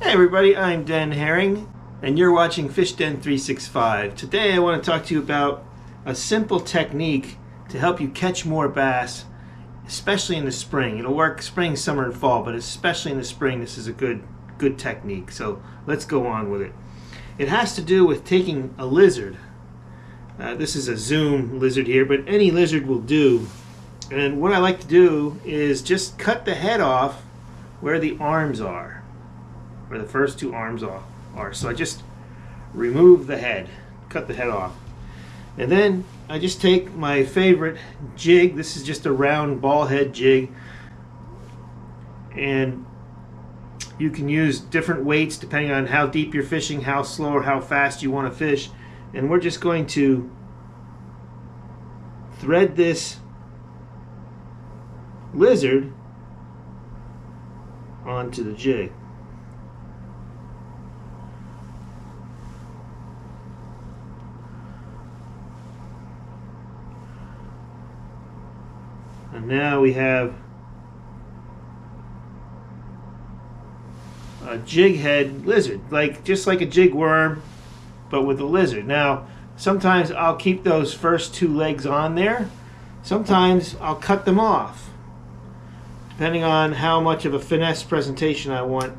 Hey everybody, I'm Den Haring, and you're watching Fish Den 365. Today I want to talk to you about a simple technique to help you catch more bass, especially in the spring. It'll work spring, summer, and fall, but especially in the spring, this is a good technique. So let's go on with it. It has to do with taking a lizard. This is a zoom lizard here, but any lizard will do. And what I like to do is just cut the head off where the arms are, where the first two arms are. So I just remove the head, cut the head off. And then I just take my favorite jig. This is just a round ball head jig. And you can use different weights depending on how deep you're fishing, how slow or how fast you want to fish. And we're just going to thread this lizard onto the jig. And now we have a jig head lizard, just like a jig worm, but with a lizard. Now, sometimes I'll keep those first two legs on there. Sometimes I'll cut them off, depending on how much of a finesse presentation I want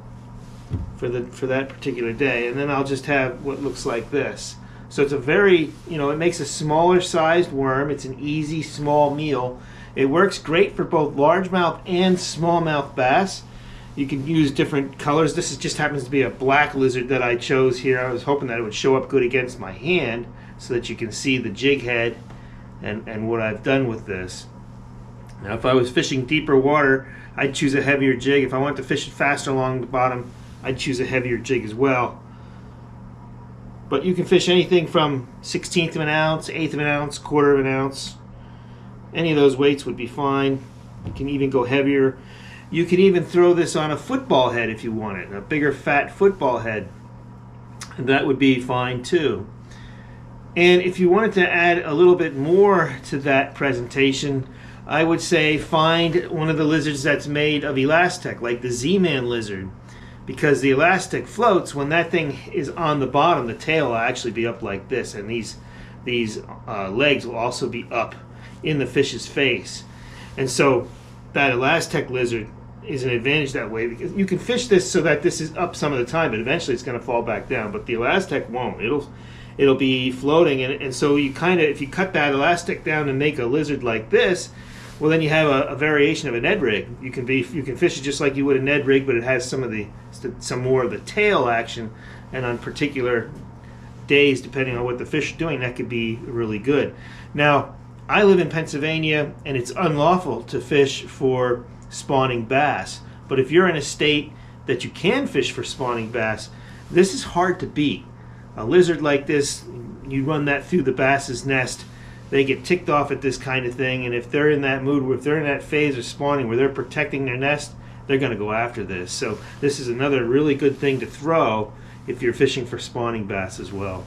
for that particular day. And then I'll just have what looks like this. So it's a very, it makes a smaller sized worm. It's an easy small meal. It works great for both largemouth and smallmouth bass. You can use different colors. This just happens to be a black lizard that I chose here. I was hoping that it would show up good against my hand so that you can see the jig head and what I've done with this. Now, if I was fishing deeper water, I'd choose a heavier jig. If I wanted to fish it faster along the bottom, I'd choose a heavier jig as well. But you can fish anything from 1/16 of an ounce, 1/8 of an ounce, 1/4 of an ounce. Any of those weights would be fine. You can even go heavier. You can even throw this on a football head if you want it, a bigger fat football head. And that would be fine too. And if you wanted to add a little bit more to that presentation, I would say find one of the lizards that's made of elastic, like the Z-Man lizard, because the elastic floats. When that thing is on the bottom, the tail will actually be up like this, and these legs will also be up in the fish's face. And so that elastic lizard is an advantage that way, because you can fish this so that this is up some of the time, but eventually it's going to fall back down. But the elastic won't. It'll be floating, and so you if you cut that elastic down and make a lizard like this, well, then you have a variation of a Ned rig. You can fish it just like you would a Ned rig, but it has some more of the tail action, and on particular days, depending on what the fish are doing, that could be really good. Now, I live in Pennsylvania, and it's unlawful to fish for spawning bass. But if you're in a state that you can fish for spawning bass, this is hard to beat. A lizard like this, you run that through the bass's nest, they get ticked off at this kind of thing, and if they're in that mood, if they're in that phase of spawning where they're protecting their nest, they're going to go after this. So this is another really good thing to throw if you're fishing for spawning bass as well.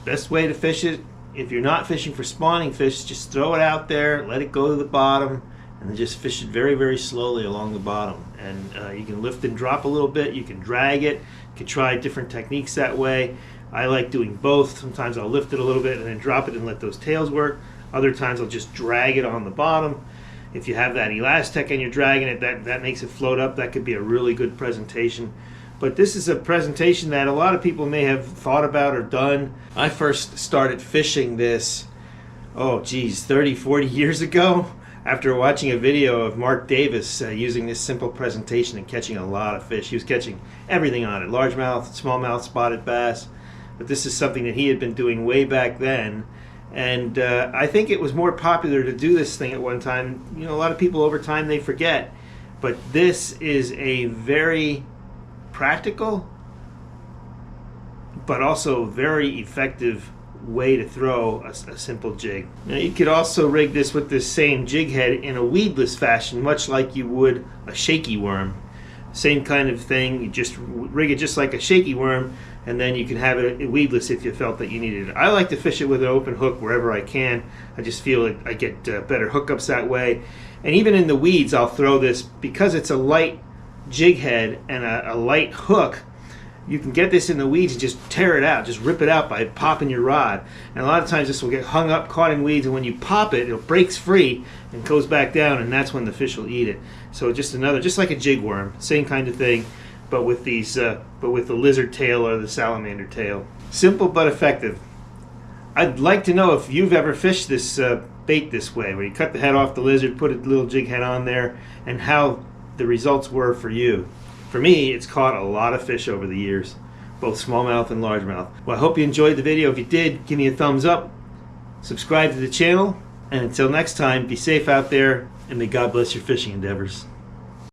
Best way to fish it, if you're not fishing for spawning fish, just throw it out there, let it go to the bottom, and then just fish it very, very slowly along the bottom. And you can lift and drop a little bit, you can drag it, you can try different techniques that way. I like doing both. Sometimes I'll lift it a little bit and then drop it and let those tails work. Other times I'll just drag it on the bottom. If you have that elastic and you're dragging it, that makes it float up. That could be a really good presentation. But this is a presentation that a lot of people may have thought about or done. I first started fishing this, 30, 40 years ago, after watching a video of Mark Davis using this simple presentation and catching a lot of fish. He was catching everything on it, largemouth, smallmouth, spotted bass. But this is something that he had been doing way back then. And I think it was more popular to do this thing at one time. A lot of people over time, they forget. But this is a very practical, but also very effective way to throw a simple jig. Now, you could also rig this with this same jig head in a weedless fashion, much like you would a shaky worm. Same kind of thing. You just rig it just like a shaky worm, and then you can have it weedless if you felt that you needed it. I like to fish it with an open hook wherever I can. I just feel like I get better hookups that way. And even in the weeds, I'll throw this because it's a light jig head and a light hook, you can get this in the weeds and just tear it out, just rip it out by popping your rod. And a lot of times this will get hung up, caught in weeds, and when you pop it, it breaks free and goes back down, and that's when the fish will eat it. So just like a jig worm, same kind of thing, but with these, but with the lizard tail or the salamander tail. Simple but effective. I'd like to know if you've ever fished this bait this way, where you cut the head off the lizard, put a little jig head on there, and how the results were for you. For me, it's caught a lot of fish over the years, both smallmouth and largemouth. Well, I hope you enjoyed the video. If you did, give me a thumbs up, subscribe to the channel, and until next time, be safe out there, and may God bless your fishing endeavors.